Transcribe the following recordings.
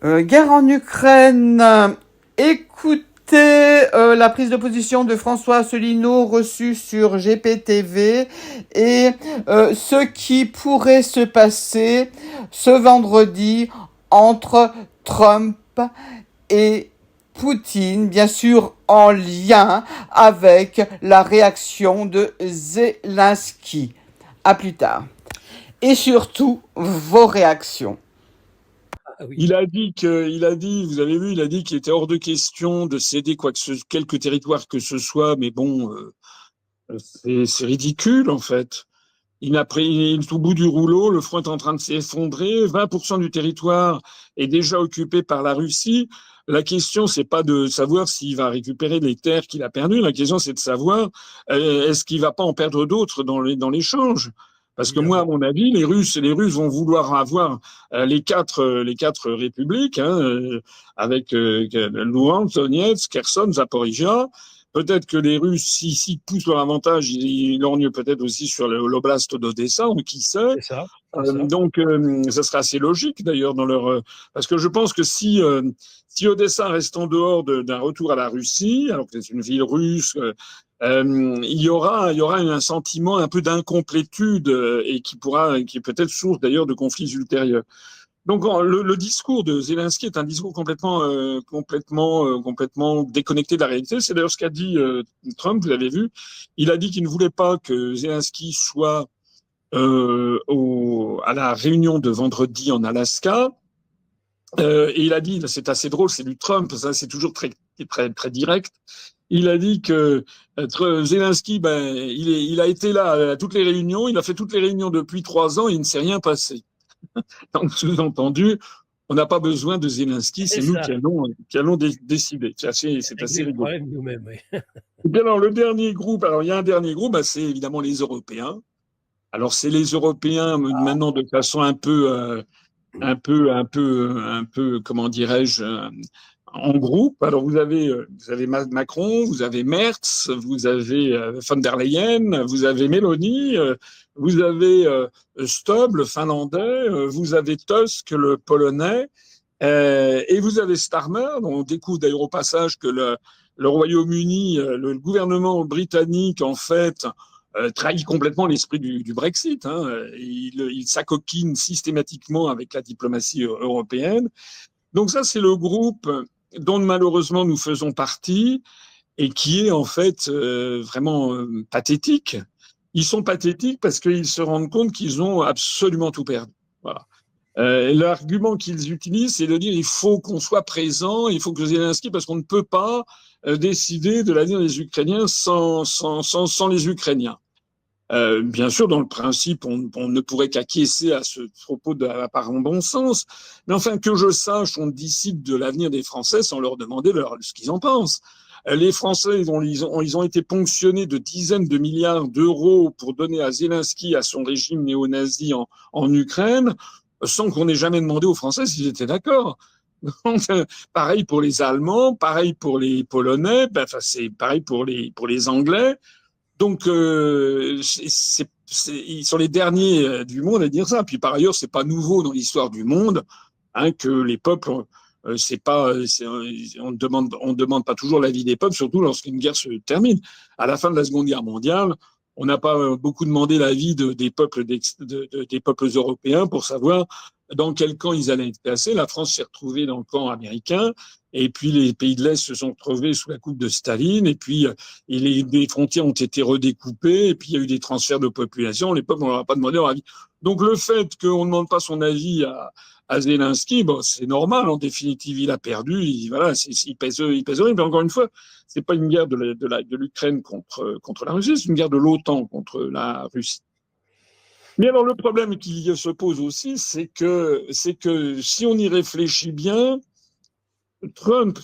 Guerre en Ukraine. Écoutez la prise de position de François Asselineau reçue sur GPTV et ce qui pourrait se passer ce vendredi entre Trump et Poutine, bien sûr en lien avec la réaction de Zelensky. À plus tard. Et surtout, vos réactions. Ah oui. Vous avez vu, il a dit qu'il était hors de question de céder quelque territoire que ce soit, mais bon, c'est ridicule en fait. Il est au bout du rouleau, le front est en train de s'effondrer, 20% du territoire est déjà occupé par la Russie. La question, c'est pas de savoir s'il va récupérer les terres qu'il a perdues. La question, c'est de savoir est-ce qu'il va pas en perdre d'autres dans l'échange. Parce que moi, à Évidemment. mon avis, les Russes vont vouloir avoir les quatre républiques, hein, avec Louhansk, Donetsk, Kherson, Zaporizhia. Peut-être que les Russes, s'ils poussent leur avantage, ils lorgnent peut-être aussi sur l'oblast d'Odessa, ou qui sait. C'est ça. C'est ça. Donc, ça serait assez logique d'ailleurs dans leur, parce que je pense que si Odessa reste en dehors d'un retour à la Russie, alors que c'est une ville russe, il y aura un sentiment un peu d'incomplétude et qui est peut-être source d'ailleurs de conflits ultérieurs. Donc le discours de Zelensky est un discours complètement déconnecté de la réalité. C'est d'ailleurs ce qu'a dit Trump. Vous l'avez vu. Il a dit qu'il ne voulait pas que Zelensky soit à la réunion de vendredi en Alaska. Et il a dit, c'est assez drôle, c'est du Trump, ça c'est toujours très direct. Il a dit que Zelensky, il a été là à toutes les réunions, il a fait toutes les réunions depuis 3 ans et il ne s'est rien passé. Donc, sous-entendu, on n'a pas besoin de Zelensky, C'est c'est nous ça. qui allons décider. C'est assez Régler le rigolo. problème nous-mêmes. Oui. Et bien alors, le dernier groupe, alors il y a un dernier groupe, c'est évidemment les Européens. Alors, c'est les Européens maintenant de façon un peu, comment dirais-je, en groupe. Alors, vous avez Macron, vous avez Merz, vous avez von der Leyen, vous avez Meloni, vous avez Stubb, le finlandais, vous avez Tusk, le polonais, et vous avez Starmer, dont on découvre d'ailleurs au passage que le Royaume-Uni, le gouvernement britannique, en fait, trahit complètement l'esprit du Brexit. Hein. Il s'acoquine systématiquement avec la diplomatie européenne. Donc ça, c'est le groupe dont malheureusement nous faisons partie et qui est en fait vraiment pathétique. Ils sont pathétiques parce qu'ils se rendent compte qu'ils ont absolument tout perdu. Voilà. L'argument qu'ils utilisent, c'est de dire il faut qu'on soit présent, il faut que Zelensky, parce qu'on ne peut pas décider de l'avenir des Ukrainiens sans les Ukrainiens. Bien sûr, dans le principe, on ne pourrait qu'acquiescer à ce propos d'apparent bon sens, mais enfin, que je sache, on décide de l'avenir des Français sans leur demander ce qu'ils en pensent. Les Français, ils ont été ponctionnés de dizaines de milliards d'euros pour donner à Zelensky, à son régime néo-nazi en Ukraine, sans qu'on ait jamais demandé aux Français s'ils étaient d'accord. Donc, pareil pour les Allemands, pareil pour les Polonais, c'est pareil pour les Anglais. Donc, ils sont les derniers du monde à dire ça. Puis par ailleurs, c'est pas nouveau dans l'histoire du monde que les peuples, c'est pas, on demande pas toujours l'avis des peuples, surtout lorsqu'une guerre se termine. À la fin de la Seconde Guerre mondiale, on n'a pas beaucoup demandé l'avis des peuples des peuples européens pour savoir dans quel camp ils allaient être placés. La France s'est retrouvée dans le camp américain. Et puis les pays de l'Est se sont retrouvés sous la coupe de Staline, et puis les frontières ont été redécoupées, et puis il y a eu des transferts de population, les peuples, on leur a pas demandé leur avis. Donc le fait qu'on ne demande pas son avis à Zelensky, bon, c'est normal, en définitive, il a perdu, voilà, il pèse rien, mais encore une fois, c'est pas une guerre de l'Ukraine contre la Russie, c'est une guerre de l'OTAN contre la Russie. Mais alors le problème qui se pose aussi, c'est que si on y réfléchit bien, Trump,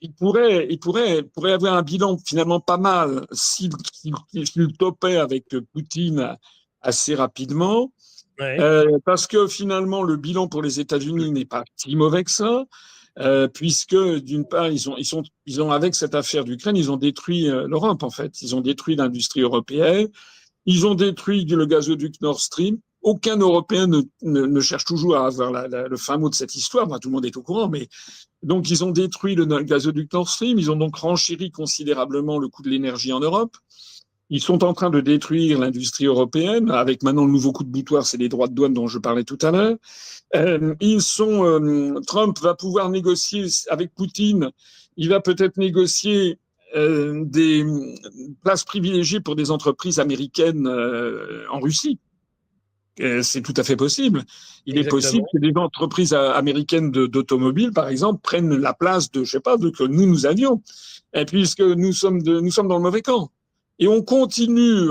il pourrait avoir un bilan finalement pas mal s'il topait avec Poutine assez rapidement, Ouais. parce que finalement le bilan pour les États-Unis n'est pas si mauvais que ça, puisque d'une part ils ont avec cette affaire d'Ukraine, ils ont détruit l'Europe en fait, ils ont détruit l'industrie européenne, ils ont détruit le gazoduc Nord Stream. aucun Européen ne cherche toujours à avoir le fin mot de cette histoire. Moi, tout le monde est au courant, mais donc ils ont détruit le gazoduc Nord Stream, ils ont donc renchéri considérablement le coût de l'énergie en Europe. Ils sont en train de détruire l'industrie européenne, avec maintenant le nouveau coup de boutoir, c'est les droits de douane dont je parlais tout à l'heure. Trump va pouvoir négocier avec Poutine, il va peut-être négocier des places privilégiées pour des entreprises américaines en Russie. C'est tout à fait possible. Il Exactement. est possible que des entreprises américaines d'automobiles, par exemple, prennent la place de, je sais pas, que nous avions. Et puisque nous sommes dans le mauvais camp. Et on continue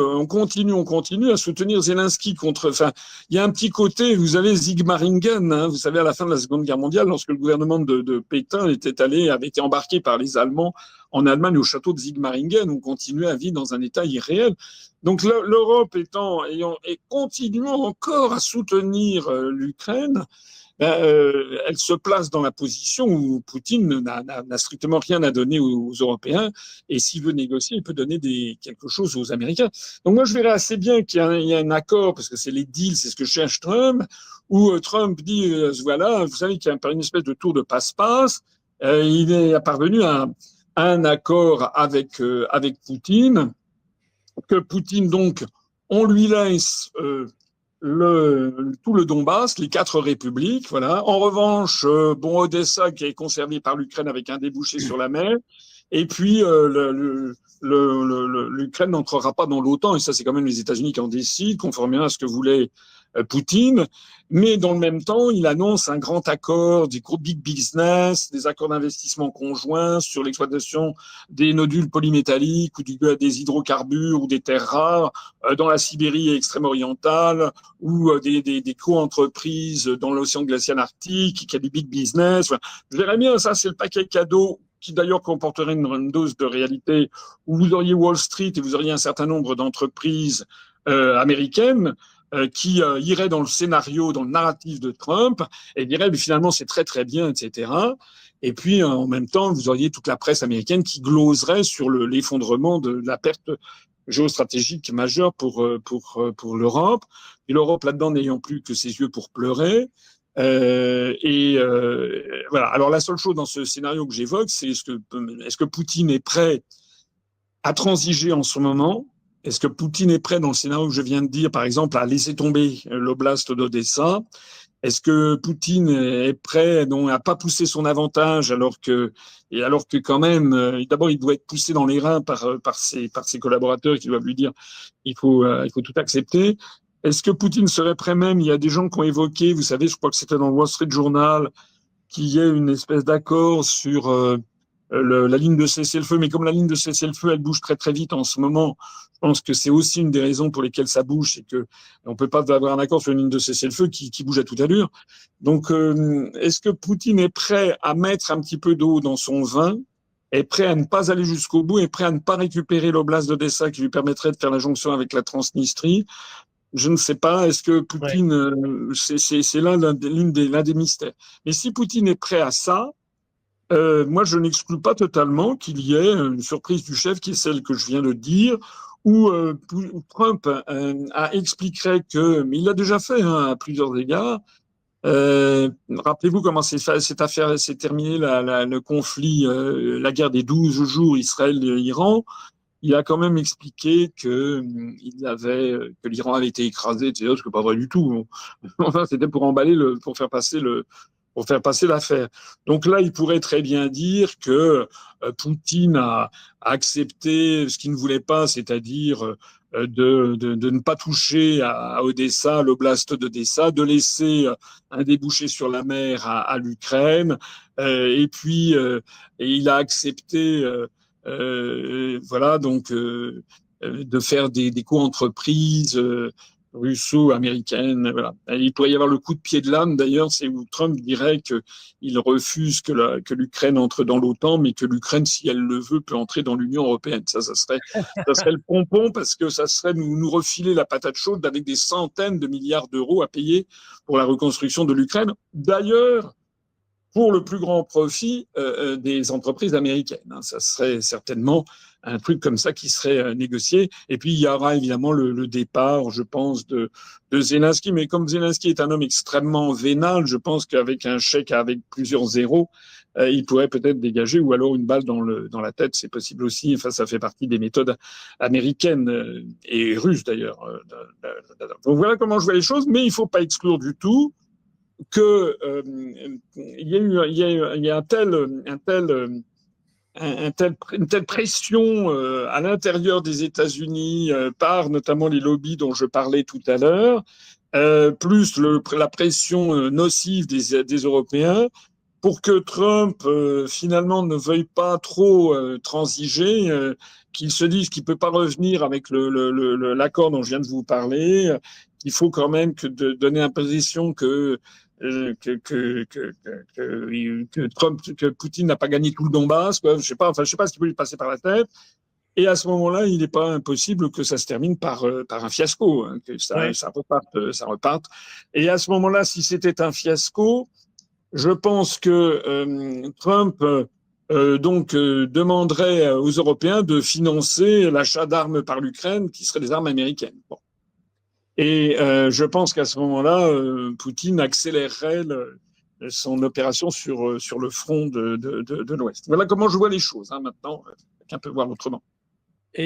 à soutenir Zelensky contre. Enfin, il y a un petit côté, vous avez Sigmaringen, hein, vous savez, à la fin de la Seconde Guerre mondiale, lorsque le gouvernement de Pétain avait été embarqué par les Allemands en Allemagne au château de Sigmaringen, on continuait à vivre dans un état irréel. Donc l'Europe et continuant encore à soutenir l'Ukraine, elle se place dans la position où Poutine n'a strictement rien à donner aux Européens, et s'il veut négocier, il peut donner quelque chose aux Américains. Donc moi, je verrais assez bien qu'il y a un accord, parce que c'est les deals, c'est ce que cherche Trump, où Trump dit, voilà, vous savez qu'il y a une espèce de tour de passe-passe, il est parvenu à un accord avec Poutine, que Poutine, donc, on lui laisse tout le Donbass, les 4 républiques, voilà. En revanche, Odessa qui est conservé par l'Ukraine avec un débouché sur la mer, et puis l'Ukraine n'entrera pas dans l'OTAN, et ça c'est quand même les États-Unis qui en décident, conformément à ce que voulait Poutine. Mais dans le même temps, il annonce un grand accord, des gros big business, des accords d'investissement conjoints sur l'exploitation des nodules polymétalliques ou des hydrocarbures ou des terres rares dans la Sibérie extrême-orientale, ou des co-entreprises dans l'océan glacial arctique, qui a du big business. Je verrais bien, ça c'est le paquet cadeau qui d'ailleurs comporterait une dose de réalité, où vous auriez Wall Street et vous auriez un certain nombre d'entreprises américaines qui iraient dans le scénario, dans le narratif de Trump, et diraient mais finalement c'est très très bien, etc. Et puis en même temps, vous auriez toute la presse américaine qui gloserait sur l'effondrement de la perte géostratégique majeure pour l'Europe, et l'Europe là-dedans n'ayant plus que ses yeux pour pleurer. Voilà. Alors la seule chose dans ce scénario que j'évoque, c'est est-ce que Poutine est prêt à transiger en ce moment? Est-ce que Poutine est prêt, dans le scénario que je viens de dire, par exemple, à laisser tomber l'oblast d'Odessa? Est-ce que Poutine est prêt à pas pousser son avantage alors que quand même, d'abord il doit être poussé dans les reins par ses collaborateurs qui doivent lui dire il faut tout accepter. Est-ce que Poutine serait prêt même? Il y a des gens qui ont évoqué, vous savez, je crois que c'était dans le Wall Street Journal, qu'il y ait une espèce d'accord sur la ligne de cessez-le-feu. Mais comme la ligne de cessez-le-feu, elle bouge très très vite en ce moment, je pense que c'est aussi une des raisons pour lesquelles ça bouge, c'est que on peut pas avoir un accord sur une ligne de cessez-le-feu qui bouge à toute allure. Donc, est-ce que Poutine est prêt à mettre un petit peu d'eau dans son vin, est prêt à ne pas aller jusqu'au bout, est prêt à ne pas récupérer l'oblast d'Odessa qui lui permettrait de faire la jonction avec la Transnistrie? Je ne sais pas. Est-ce que Poutine, c'est l'un des mystères. Mais si Poutine est prêt à ça, moi, je n'exclus pas totalement qu'il y ait une surprise du chef, qui est celle que je viens de dire, où Trump expliquerait mais il l'a déjà fait à plusieurs égards. Rappelez-vous comment cette affaire s'est terminée, le conflit, la guerre des 12 jours Israël-Iran. Il a quand même expliqué que l'Iran avait été écrasé, etc. Ce qui n'est pas vrai du tout. Enfin, c'était pour pour faire passer l'affaire. Donc là, il pourrait très bien dire que Poutine a accepté ce qu'il ne voulait pas, c'est-à-dire de ne pas toucher à Odessa, l'oblast d'Odessa, de laisser un débouché sur la mer à l'Ukraine, et puis il a accepté voilà, donc de faire des co-entreprises russo-américaines. Voilà. Et il pourrait y avoir le coup de pied de l'âne, d'ailleurs, c'est où Trump dirait qu'il refuse que l'Ukraine entre dans l'OTAN, mais que l'Ukraine, si elle le veut, peut entrer dans l'Union européenne. Ça serait le pompon, parce que ça serait nous refiler la patate chaude avec des centaines de milliards d'euros à payer pour la reconstruction de l'Ukraine. D'ailleurs, pour le plus grand profit des entreprises américaines. Hein. Ça serait certainement un truc comme ça qui serait négocié. Et puis, il y aura évidemment le départ, je pense, de Zelensky. Mais comme Zelensky est un homme extrêmement vénal, je pense qu'avec un chèque avec plusieurs zéros, il pourrait peut-être dégager, ou alors une balle dans la tête, c'est possible aussi. Enfin, ça fait partie des méthodes américaines et russes d'ailleurs. Donc voilà comment je vois les choses, mais il ne faut pas exclure du tout que il y a une telle pression à l'intérieur des États-Unis par notamment les lobbies dont je parlais tout à l'heure, plus la pression nocive des Européens, pour que Trump finalement ne veuille pas trop transiger, qu'il se dise qu'il peut pas revenir avec l'accord dont je viens de vous parler, qu'il faut quand même donner l'impression que Trump, que Poutine n'a pas gagné tout le Donbass, quoi. Je sais pas ce qui peut lui passer par la tête. Et à ce moment-là, il n'est pas impossible que ça se termine par un fiasco, hein, que ça reparte. Et à ce moment-là, si c'était un fiasco, je pense que Trump demanderait aux Européens de financer l'achat d'armes par l'Ukraine, qui seraient des armes américaines. Bon. Et je pense qu'à ce moment-là, Poutine accélérerait son opération sur le front de l'Ouest. Voilà comment je vois les choses, hein, maintenant. Chacun peut voir autrement.